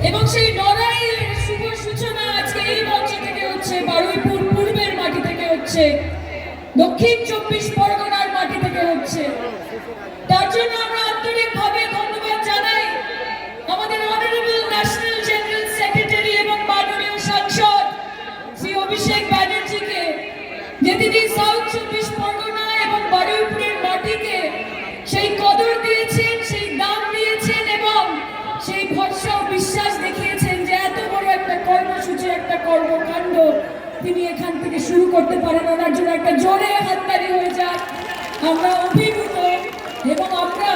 এবং সেই লড়াইয়ের শুভ সূচনা আজকে এই মঞ্চ থেকে হচ্ছে, বারুইপুর পূর্বের মাটি থেকে হচ্ছে, দক্ষিণ 24 পরগনার মাটি থেকে হচ্ছে। তার জন্য আমরা আন্তরিকভাবে ধন্যবাদ জানাই আমাদের অনারেবল ন্যাশনাল জেনারেল সেক্রেটারি এবং মাননীয় সাংসদ শ্রী অভিষেক ব্যানার্জিকে, যে তিনি সাউথ 24 পরগনা এবং বারুইপুরের মাটিকে সেই কদর দিয়েছেন, সেই দাম দিয়েছেন এবং সেই ভরসা ও বিশ্বাস দেখিয়েছেন যে এত বড় একটা কর্মসূচি, একটা কর্মকাণ্ড তিনি এখান থেকে শুরু করতে পারেন। ওনার জন্য একটা জোরে হাততালি হয়ে যাক। আমরা অভিভূত এবং আমরা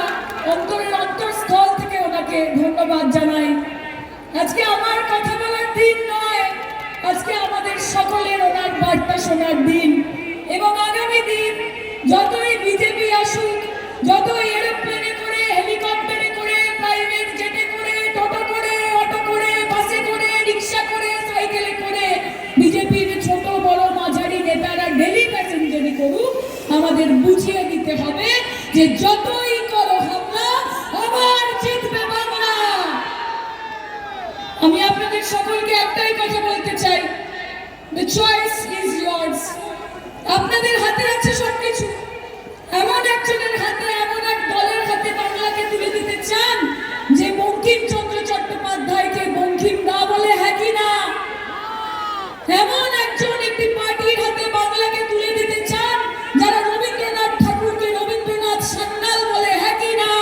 অন্তরের অন্তঃস্থল থেকে ওনাকে ধন্যবাদ জানাই। আজকে আমার কথা বলার দিন নয়, আজকে আমাদের সকলের ওনার বার্তা শোনার দিন। এবং আগামী দিন যতই বিজেপি আসুক, যতই এরোপ্লেনে করে, হেলিকপ্টারে করে, প্রাইভেট জেটে করে, টোটো করে, অটো করে, বাসে করে, রিক্সা করে, সাইকেলে করে বিজেপির ছোট বড় মাঝারি নেতারা ডেলি প্যাসেঞ্জারি করুক, আমাদের বুঝিয়ে দিতে হবে যে যতই করো হামলা, আবার জিতবে বাংলা। আমি আপনাদের সকলকে একটাই কথা বলতে চাই, the choice is yours। আপনাদের হাতে আছে সবকিছু। এমন একজনের হাতে, এমন এক দলের হাতে বাংলাকে তুলে দিতে চান যে বঙ্কিমচন্দ্র চট্টোপাধ্যায়কে বঙ্কিম না বলে হ্যাঁ কি না? এমন একজন একটি পার্টির হাতে বাংলাকে তুলে দিতে চান যারা রবীন্দ্রনাথ ঠাকুরকে রবীন্দ্রনাথ সান্যাল বলে হ্যাঁ কি না?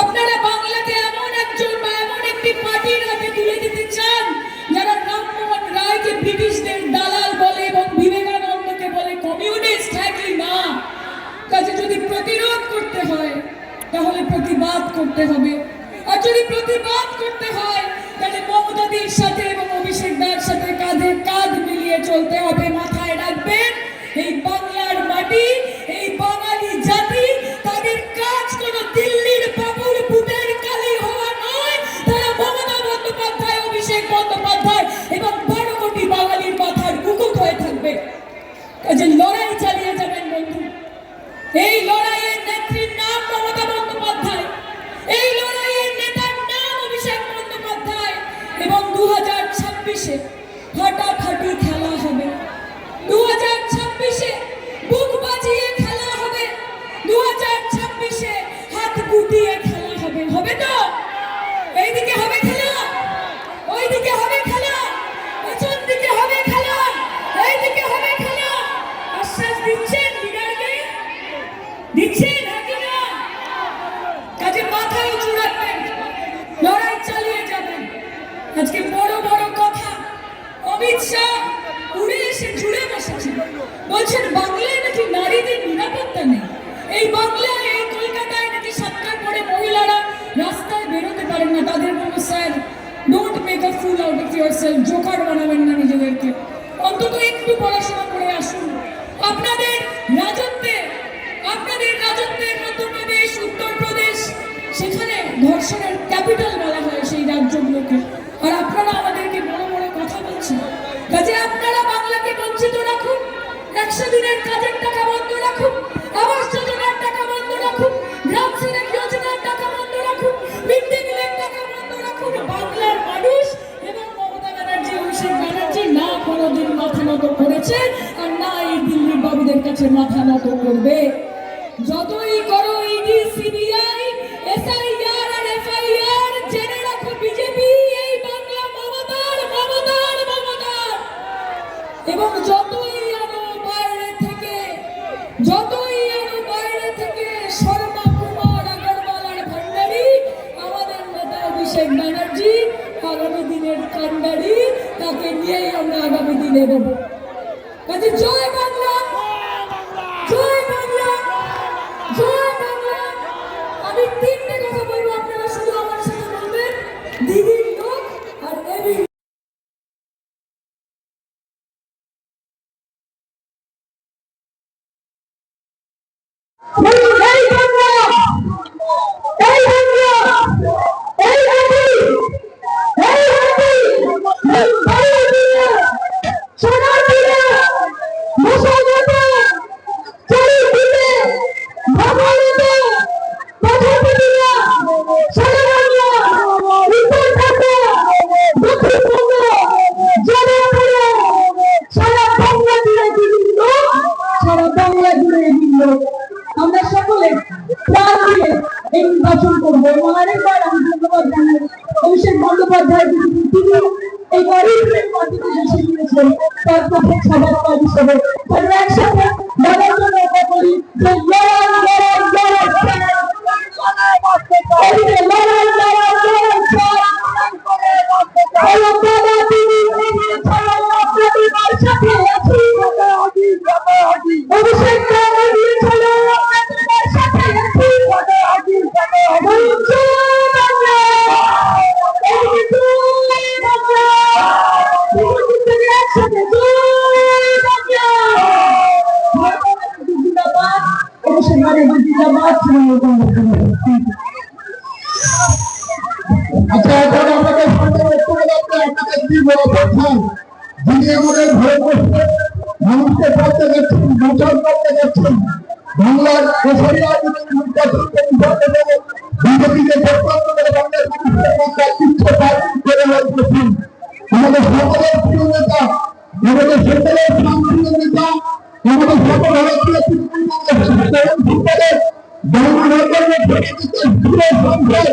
আপনারা বাংলাকে এমন একজন বা এমন একটি পার্টির হাতে তুলে দিতে চান যারা রামমোহন রায়কে ব্রিটিশদের দালাল বলে এবং বিবেকানন্দকে বলে কমিউনিস্ট হ্যাঁ কি না? কাজে যদি প্রতিরোধ করতে হয় তাহলে প্রতিবাদ করতে হবে, আর যদি প্রতিবাদ করতে হয় তাহলে মমতাদির সাথে এবং অভিষেক দার সাথে কাঁধে কাঁধ মিলিয়ে চলতে হবে। মাথায় রাখবেন, এই বাংলার মাটি, এই বাঙালি জাতি, তাদের কাজ কোন দিল্লির বাবুর বুটের কালি হওয়া নয়। তারা মমতা বন্দ্যোপাধ্যায়, অভিষেক বন্দ্যোপাধ্যায় এবং 12 কোটি বাঙালির মাথার মুকুট হয়ে থাকবে। কাজে লড়াই চালিয়ে যাবেন বন্ধু। এই লড়াইয়ের নেত্রীর নাম মমতা বন্দ্যোপাধ্যায়, এই লড়াইয়ের নেতার নাম অভিষেক বন্দ্যোপাধ্যায়। এবং 2026-এ ফাটাফাটি খেলা হবে, 2026-এ বুক বাজিয়ে খেলা হবে, 2026-এ হাত গুটিয়ে খেলা হবে। হবে তো? এইদিকে হবে খেলা, ওইদিকে হবে খেলা, পেছন দিকে হবে খেলা, এইদিকে হবে খেলা। আশ্বাস দিচ্ছেন লিডারকে? দিচ্ছেন নাকি না? কাজে মাথা উঁচু রাখবেন, লড়াই চালিয়ে যাবেন। আজকে বড় বড় কথা অমিত শাহ উড়ে এসে জুড়ে বসেছেন, বলছেন বাংলায় নাকি নারীদের নিরাপত্তা নেই। এই বাংলায়, এই কলকাতায় নাকি 7টার পরে মহিলারা রাস্তায় বেরোতে পারেন না। তাদের বলবো, sir don't make a full out of yourself, Joker বানাবেন না নিজেদেরকে, অন্তত একটু পড়াশোনা করে আসুন। আপনাদের রাজত্বে, আপনাদের রাজত্বের মধ্যপ্রদেশ, উত্তরপ্রদেশ, সেখানে ধর্ষণের ক্যাপিটাল বলা হয় সেই রাজ্যগুলোকে, আর আপনারা আমাদেরকে বড় বড় কথা বলছেন। কাজে আপনারা বাংলাকে বঞ্চিত রাখুন, 100 দিনের কাজের টাকা বন্ধ রাখুন, আবাস যোজনার টাকা বন্ধ রাখুন, গ্রাম সিনেক যোজনার টাকা বন্ধ রাখুন, মিড ডে মিলের টাকা বন্ধ রাখুন। বাংলার মানুষ এবং মমতা ব্যানার্জি, অভিষেক ব্যানার্জি না কোনোদিন মাথা নত করেছে আর না এই দিল্লির বাবুদের কাছে মাথা নত করবে। যতই করো ইডি, সিবিআই, এসআইআর আর এফআইআর, জেনে রাখো বিজেপি এই বাংলা মমতার, মমতার, মমতার। এবং যতই আনো বাইরে থেকে, যতই আনো বাইরে থেকে শর্মা, কুমার, আগরওয়াল আর ভান্ডারী, আমাদের নেতা অভিষেক ব্যানার্জি আগামী দিনের কান্ডারি, তাকে নিয়েই আমরা আগামী দিনে দেব। কাজে জয় বাংলা, জয় বাংলা, জয় বাংলা। আমি 3টে কথা বলবো, আপনারা শুধু আমার সাথে বলবেন, দিদির লোক আর এবি। অনেকবার আমি ধন্যবাদ জানাই অভিষেক বন্দ্যোপাধ্যায় তিনি এই গরিবের পদ্ধতি এসে দিয়েছেন তার পক্ষে সবার কাজ হিসেবে তাহলে একসাথে বলার জন্য এটা করি যে আচ্ছা, এখন আমাদের সামনে বক্তব্য রাখতে আপনাদের কি বড় কথা যিনি আমাদের ভারতবর্ষের মানুষকে করতে যাচ্ছেন প্রচার করতে যাচ্ছেন বাংলার প্রসারীরা বিজেপিকে বরখাস্ত করে বাংলার মানুষের মধ্যে ইচ্ছে করে রাখতেছেন আমাদের সকলের প্রিয় নেতা আমাদের সকলের শান্তির নেতা আমাদের সকল ভারতীয় সম্পাদক বাংলা সংখ্যায়